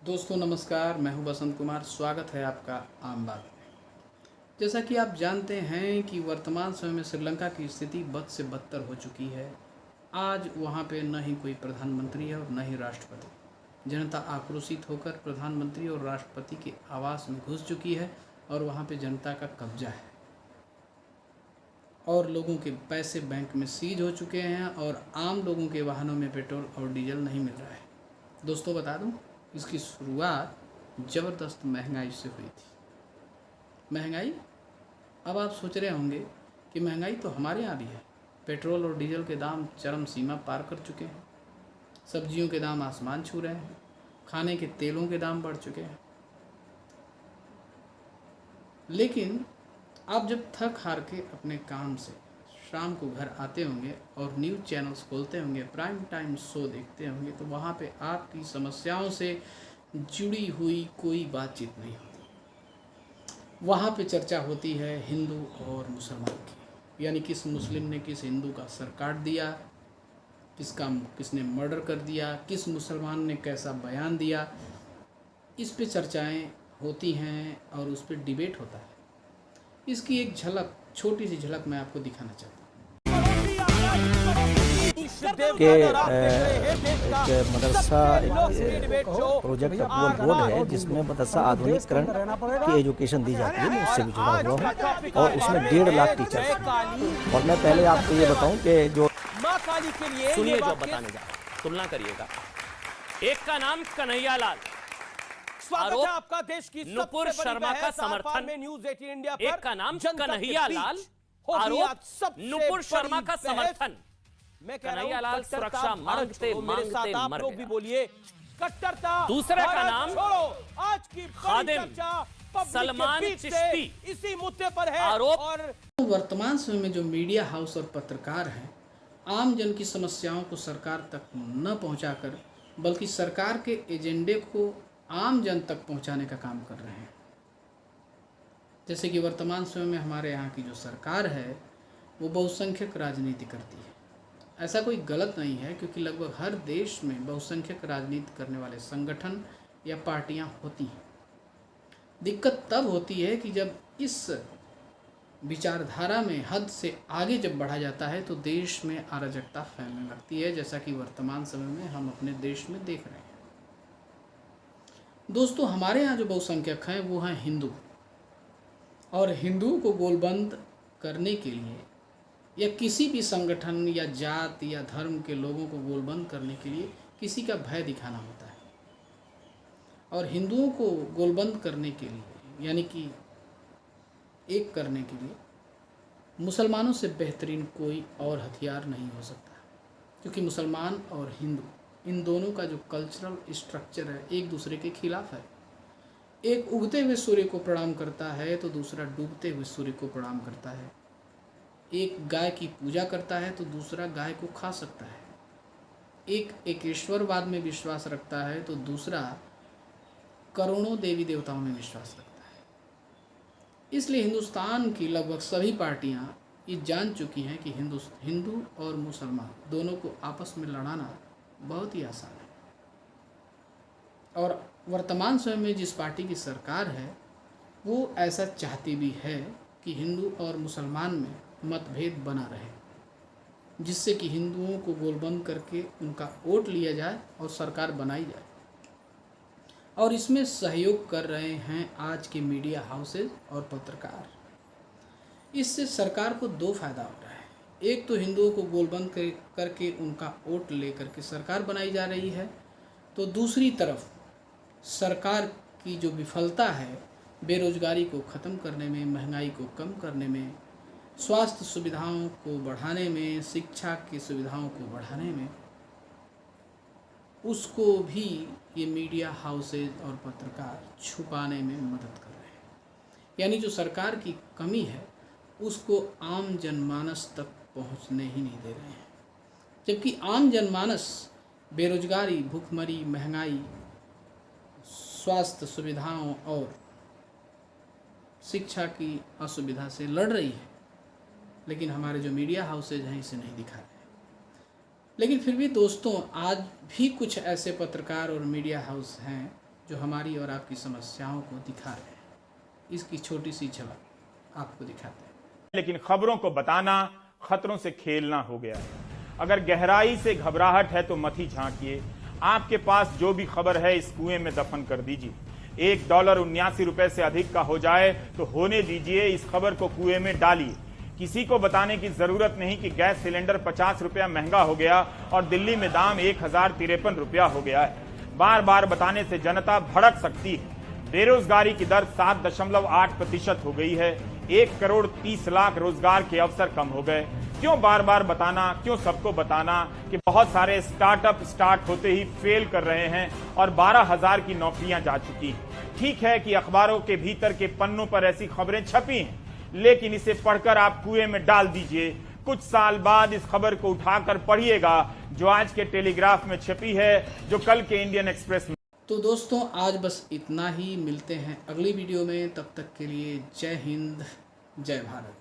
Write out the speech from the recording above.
दोस्तों नमस्कार, मैं हूं बसंत कुमार। स्वागत है आपका आम बात में। जैसा कि आप जानते हैं कि वर्तमान समय में श्रीलंका की स्थिति बद से बदतर हो चुकी है। आज वहां पे न ही कोई प्रधानमंत्री है और न ही राष्ट्रपति। जनता आक्रोशित होकर प्रधानमंत्री और राष्ट्रपति के आवास में घुस चुकी है और वहां पे जनता का कब्जा है और लोगों के पैसे बैंक में सीज हो चुके हैं और आम लोगों के वाहनों में पेट्रोल और डीजल नहीं मिल रहा है। दोस्तों बता दूं, इसकी शुरुआत ज़बरदस्त महंगाई से हुई थी। महंगाई, अब आप सोच रहे होंगे कि महंगाई तो हमारे यहाँ भी है। पेट्रोल और डीजल के दाम चरम सीमा पार कर चुके हैं, सब्जियों के दाम आसमान छू रहे हैं, खाने के तेलों के दाम बढ़ चुके हैं। लेकिन आप जब थक हार के अपने काम से शाम को घर आते होंगे और न्यूज़ चैनल्स खोलते होंगे, प्राइम टाइम शो देखते होंगे, तो वहाँ पे आपकी समस्याओं से जुड़ी हुई कोई बातचीत नहीं होती। वहाँ पे चर्चा होती है हिंदू और मुसलमान की, यानी किस मुस्लिम ने किस हिंदू का सर काट दिया, किसने मर्डर कर दिया, किस मुसलमान ने कैसा बयान दिया। इस पे चर्चाएं होती हैं और उस पर डिबेट होता है। इसकी एक झलक, छोटी सी झलक मैं आपको दिखाना चाहता हूँ कि एक मदरसा एक प्रोजेक्ट अप्रूवल बोर्ड है जिसमें मदरसा आधुनिकीकरण की एजुकेशन दी जाती है। मैं उससे भी जुड़ा हुआ हूँ और उसमें 1.5 लाख टीचर्स हैं। और मैं पहले आपको ये बताऊं कि जो मां काली के लिए सुनिए जो बताने जा रहा हूं, तुलना करिएगा। एक का नाम कन्हैया लाल, स्वागत है आपका देश की नुपुर शर्मा का समर्थन। में न्यूज 18 इंडिया पर एक का नाम कन्हैया लाल, आरोप नुपुर शर्मा का समर्थन। मैं कह रहा कन्हैया हूं, लाल कट्टरता सुरक्षा मांगते मेरे साथ मांगते आप मर लोग भी गया। बोलिए कट्टरता। दूसरे का नाम छोड़ो, आज की बड़ी खादिम चर्चा पब्लिक के सलमान बीच से चिश्ती इसी मुद्दे पर है। आरोप। और वर्तमान समय में जो मीडिया हाउस और पत्रकार हैं, आम जन की समस्याओं को सरकार तक न पहुंचाकर बल्कि सरकार के एजेंडे को आम जन तक पहुंचाने का काम कर रहे हैं। जैसे कि वर्तमान समय में हमारे यहाँ की जो सरकार है वो बहुसंख्यक राजनीति करती है। ऐसा कोई गलत नहीं है, क्योंकि लगभग हर देश में बहुसंख्यक राजनीति करने वाले संगठन या पार्टियां होती हैं। दिक्कत तब होती है कि जब इस विचारधारा में हद से आगे जब बढ़ा जाता है तो देश में अराजकता फैलने लगती है, जैसा कि वर्तमान समय में हम अपने देश में देख रहे हैं। दोस्तों, हमारे यहाँ जो बहुसंख्यक हैं वो हैं हिंदू, और हिंदुओं को गोलबंद करने के लिए या किसी भी संगठन या जात या धर्म के लोगों को गोलबंद करने के लिए किसी का भय दिखाना होता है। और हिंदुओं को गोलबंद करने के लिए, यानी कि एक करने के लिए, मुसलमानों से बेहतरीन कोई और हथियार नहीं हो सकता, क्योंकि मुसलमान और हिंदू, इन दोनों का जो कल्चरल स्ट्रक्चर है एक दूसरे के खिलाफ है। एक उगते हुए सूर्य को प्रणाम करता है तो दूसरा डूबते हुए सूर्य को प्रणाम करता है। एक गाय की पूजा करता है तो दूसरा गाय को खा सकता है। एक एकेश्वरवाद में विश्वास रखता है तो दूसरा करोड़ों देवी देवताओं में विश्वास रखता है। इसलिए हिंदुस्तान की लगभग सभी पार्टियां ये जान चुकी हैं कि हिंदू और मुसलमान दोनों को आपस में लड़ाना बहुत ही आसान है। और वर्तमान समय में जिस पार्टी की सरकार है वो ऐसा चाहती भी है कि हिंदू और मुसलमान में मतभेद बना रहे, जिससे कि हिंदुओं को गोलबंद करके उनका वोट लिया जाए और सरकार बनाई जाए। और इसमें सहयोग कर रहे हैं आज के मीडिया हाउसेज और पत्रकार। इससे सरकार को दो फायदा हो रहा है। एक तो हिंदुओं को गोलबंद करके उनका वोट लेकर के सरकार बनाई जा रही है, तो दूसरी तरफ सरकार की जो विफलता है बेरोजगारी को ख़त्म करने में, महंगाई को कम करने में, स्वास्थ्य सुविधाओं को बढ़ाने में, शिक्षा की सुविधाओं को बढ़ाने में, उसको भी ये मीडिया हाउसेज और पत्रकार छुपाने में मदद कर रहे हैं। यानी जो सरकार की कमी है उसको आम जनमानस तक पहुंचने ही नहीं दे रहे हैं, जबकि आम जनमानस बेरोजगारी, भूखमरी, महंगाई, स्वास्थ्य सुविधाओं और शिक्षा की असुविधा से लड़ रही है। लेकिन हमारे जो मीडिया हाउसेज हैं इसे नहीं दिखा रहे हैं। लेकिन फिर भी दोस्तों, आज भी कुछ ऐसे पत्रकार और मीडिया हाउस हैं जो हमारी और आपकी समस्याओं को दिखा रहे हैं। इसकी छोटी सी झलक आपको दिखाते हैं। लेकिन खबरों को बताना खतरों से खेलना हो गया है। अगर गहराई से घबराहट है तो मत ही झांकिए। आपके पास जो भी खबर है इस कुएं में दफन कर दीजिए। $1.79 से अधिक का हो जाए तो होने दीजिए, इस खबर को कुएं में डालिए। किसी को बताने की जरूरत नहीं कि गैस सिलेंडर 50 रुपया महंगा हो गया और दिल्ली में दाम 1053 रुपया हो गया है। बार बार बताने से जनता भड़क सकती है। बेरोजगारी की दर 7.8% हो गई है। 1,30,00,000 रोजगार के अवसर कम हो गए। क्यों बार बार बताना, क्यों सबको बताना कि बहुत सारे स्टार्टअप स्टार्ट होते ही फेल कर रहे हैं और 12,000 की नौकरियां जा चुकी हैं। ठीक है कि अखबारों के भीतर के पन्नों पर ऐसी खबरें छपी हैं, लेकिन इसे पढ़कर आप कुएं में डाल दीजिए। कुछ साल बाद इस खबर को उठाकर पढ़िएगा जो आज के टेलीग्राफ में छपी है, जो कल के इंडियन एक्सप्रेस में। तो दोस्तों आज बस इतना ही, मिलते हैं अगली वीडियो में। तब तक के लिए जय हिंद, जय भारत।